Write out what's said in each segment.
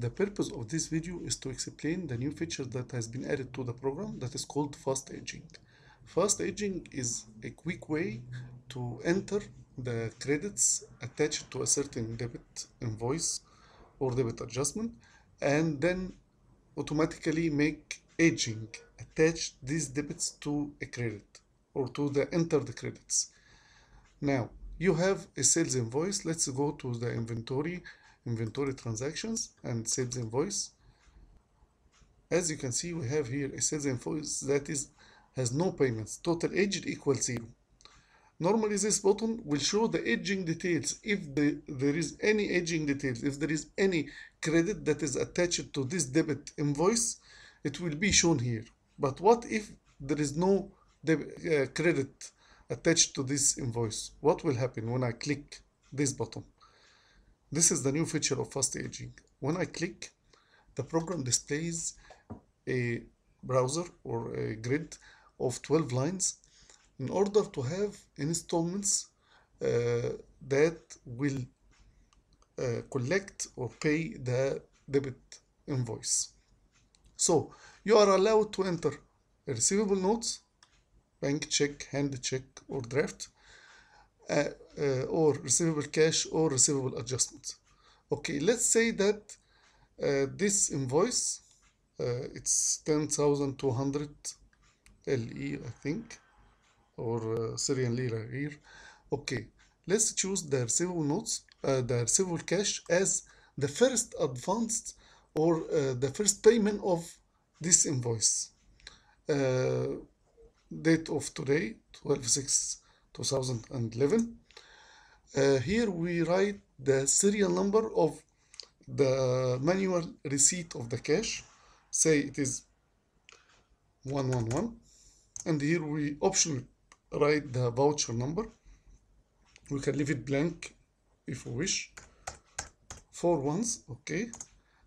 The purpose of this video is to explain the new feature that has been added to the program that is called fast aging. Fast aging is a quick way to enter the credits attached to a certain debit invoice or debit adjustment, and then automatically make aging attach these debits to a credit or to the entered credits. Now you have a sales invoice. Let's go to the inventory transactions and sales invoice. As you can see, we have here a sales invoice that has no payments. Total aged equals 0. Normally this button will show the aging details if there is any aging details. If there is any credit that is attached to this debit invoice, it will be shown here. But what if there is no credit attached to this invoice? What will happen when I click this button? This is the new feature of fast aging. When I click, the program displays a browser or a grid of 12 lines in order to have installments that will collect or pay the debit invoice. So you are allowed to enter receivable notes, bank check, hand check, or draft, or receivable cash or receivable adjustments. Okay, let's say that this invoice, it's 10,200 LE, I think, or Syrian lira here. Okay, let's choose the receivable notes, the receivable cash as the first advanced or the first payment of this invoice. Date of today, 12/6/2011. Here we write the serial number of the manual receipt of the cash. Say it is 111, and here we optionally write the voucher number. We can leave it blank if we wish. 4 ones, okay,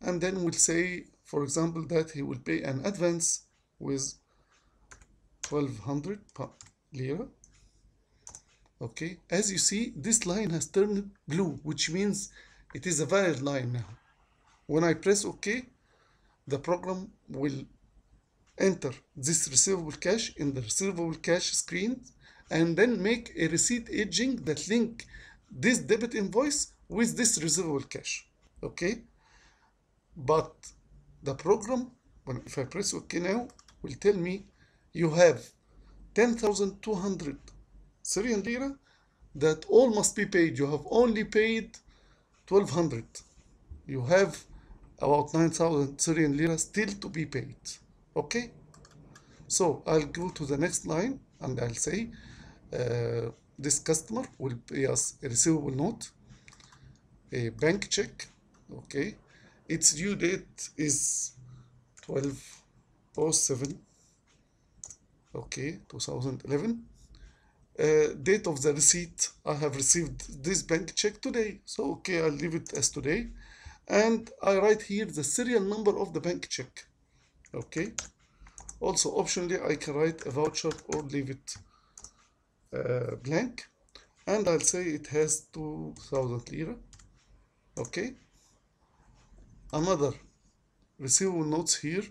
and then we'll say, for example, that he will pay an advance with 1200 lira. Okay, as you see, this line has turned blue, which means it is a valid line now. When I press OK, the program will enter this receivable cash in the receivable cash screen and then make a receipt aging that link this debit invoice with this receivable cash. Okay, but the program, if I press OK now, will tell me you have 10,200 Syrian lira that all must be paid. You have only paid 1,200. You have about 9,000 Syrian lira still to be paid. Okay, so I'll go to the next line and I'll say this customer will pay us a receivable note, a bank check. Okay, its due date is 12/07, okay, 2011. Date of the receipt, I have received this bank check today, so okay, I'll leave it as today, and I write here the serial number of the bank check. Okay, also optionally I can write a voucher or leave it blank, and I'll say it has 2,000 lira. Okay, another receivable notes here.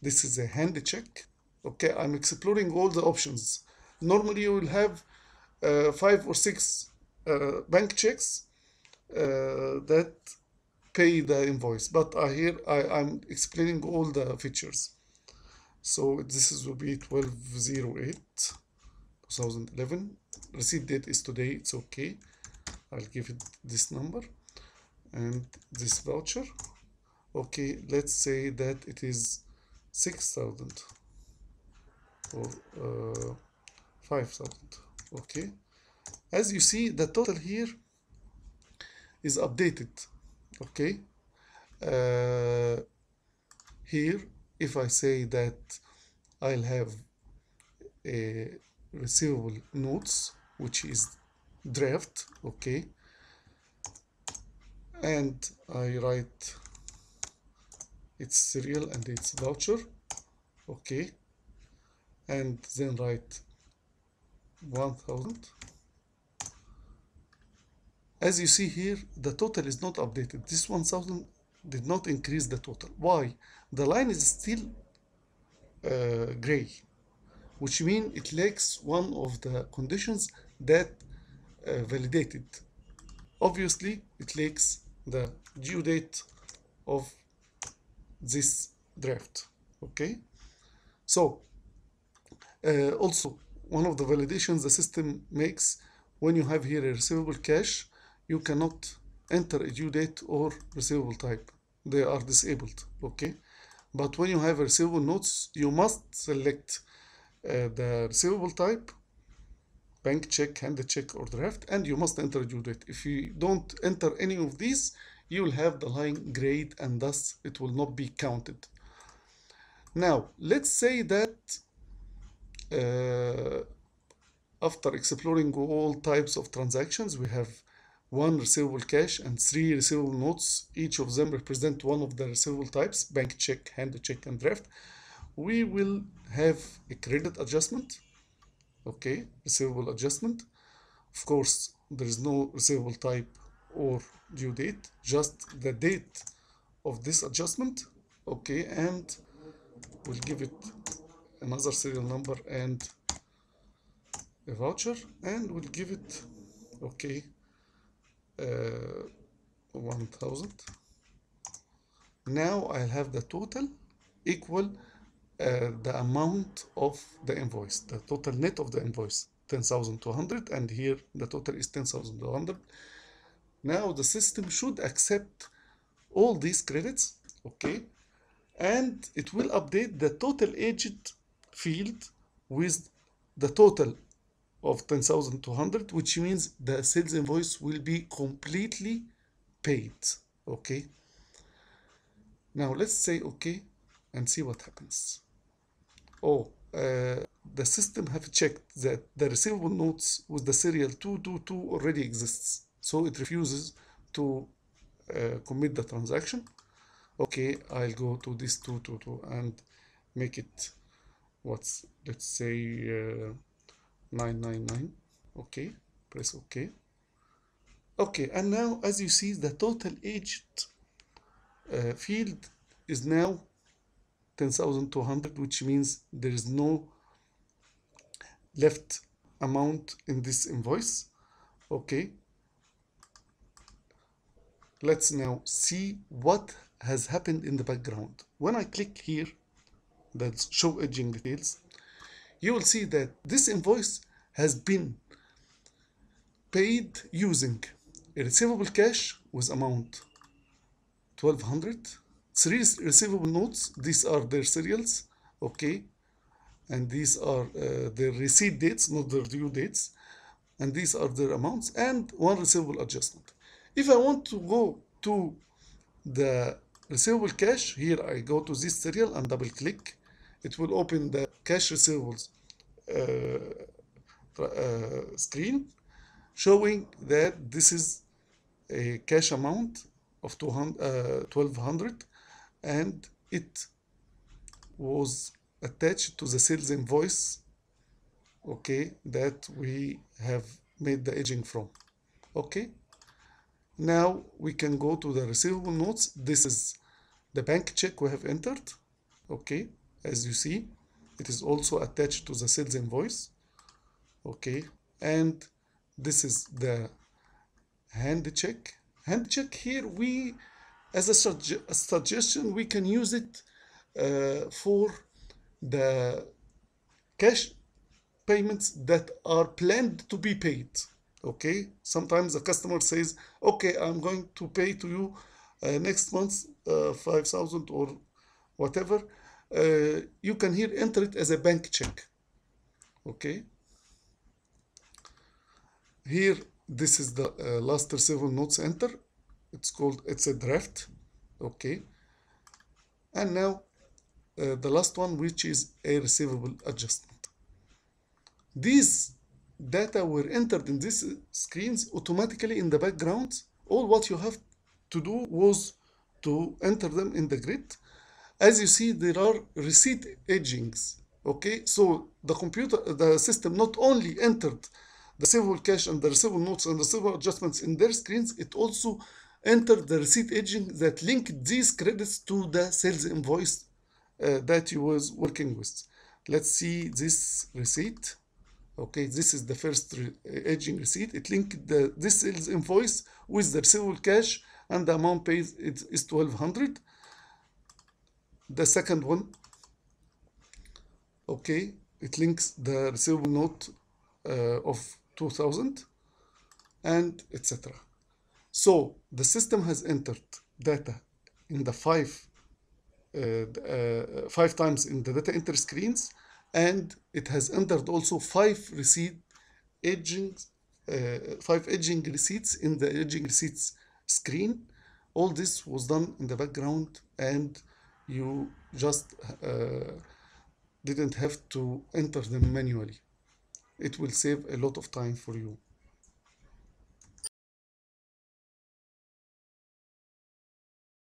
This is a hand check. Okay, I'm exploring all the options. Normally you will have 5 or 6 bank checks that pay the invoice, but here I'm explaining all the features. So this will be 12/08/2011. Receipt date is today. It's okay. I'll give it this number and this voucher. Okay, let's say that it is 6,000 or 5,000. Okay, as you see, the total here is updated. Okay, here if I say that I'll have a receivable notes, which is draft, okay, and I write its serial and its voucher, okay, and then write 1,000. As you see here, the total is not updated. This 1,000 did not increase the total. Why? The line is still gray, which means it lacks one of the conditions that validated. Obviously, it lacks the due date of this draft. Okay, so also one of the validations the system makes, when you have here a receivable cash, you cannot enter a due date or receivable type. They are disabled. Okay, but when you have a receivable notes, you must select the receivable type, bank check, hand check, or draft, and you must enter a due date. If you don't enter any of these, you will have the line grayed, and thus it will not be counted. Now, let's say that after exploring all types of transactions, we have one receivable cash and 3 receivable notes. Each of them represent one of the receivable types, bank check, hand check, and draft. We will have a credit adjustment. Okay, receivable adjustment. Of course, there is no receivable type or due date, just the date of this adjustment. Okay, and we'll give it another serial number and a voucher, and we'll give it, okay, 1000. Now I'll have the total equal the amount of the invoice, the total net of the invoice, 10,200, and here the total is 10,200. Now the system should accept all these credits, okay, and it will update the total aged field with the total of 10,200, which means the sales invoice will be completely paid. Okay, now let's say okay and see what happens. Oh, the system have checked that the receivable notes with the serial 222 already exists, so it refuses to commit the transaction. Okay, I'll go to this 222 and make it let's say 999. Okay, press OK. Okay, and now as you see, the total aged field is now 10,200, which means there is no left amount in this invoice. Okay, let's now see what has happened in the background. When I click here, that's show aging details, you will see that this invoice has been paid using a receivable cash with amount 1200, 3 receivable notes, these are their serials, okay, and these are their receipt dates, not their due dates, and these are their amounts, and 1 receivable adjustment. If I want to go to the receivable cash, here I go to this serial and double click. It will open the cash receivables screen, showing that this is a cash amount of 1200, and it was attached to the sales invoice, okay, that we have made the aging from. Okay, now we can go to the receivable notes. This is the bank check we have entered. Okay, as you see, it is also attached to the sales invoice. Okay, and this is the hand check. Hand check here, we, as a suggestion, we can use it for the cash payments that are planned to be paid. Okay, sometimes the customer says, okay, I'm going to pay to you next month 5,000 or whatever. You can here enter it as a bank check. Okay, here this is the last receivable notes enter. It's a draft. Okay, and now the last one, which is a receivable adjustment. These data were entered in these screens automatically in the background. All what you have to do was to enter them in the grid. As you see, there are receipt agings. Okay, so the system not only entered the receivable cash and the receivable notes and the receivable adjustments in their screens, it also enter the receipt aging that linked these credits to the sales invoice that you was working with. Let's see this receipt. Okay, this is the first aging receipt. It linked this sales invoice with the receivable cash, and the amount paid is 1200. The second one, okay, it links the receivable note of 2000 and etc. So the system has entered data in the five times in the data enter screens, and it has entered also five aging receipts in the aging receipts screen. All this was done in the background, and you just didn't have to enter them manually. It will save a lot of time for you.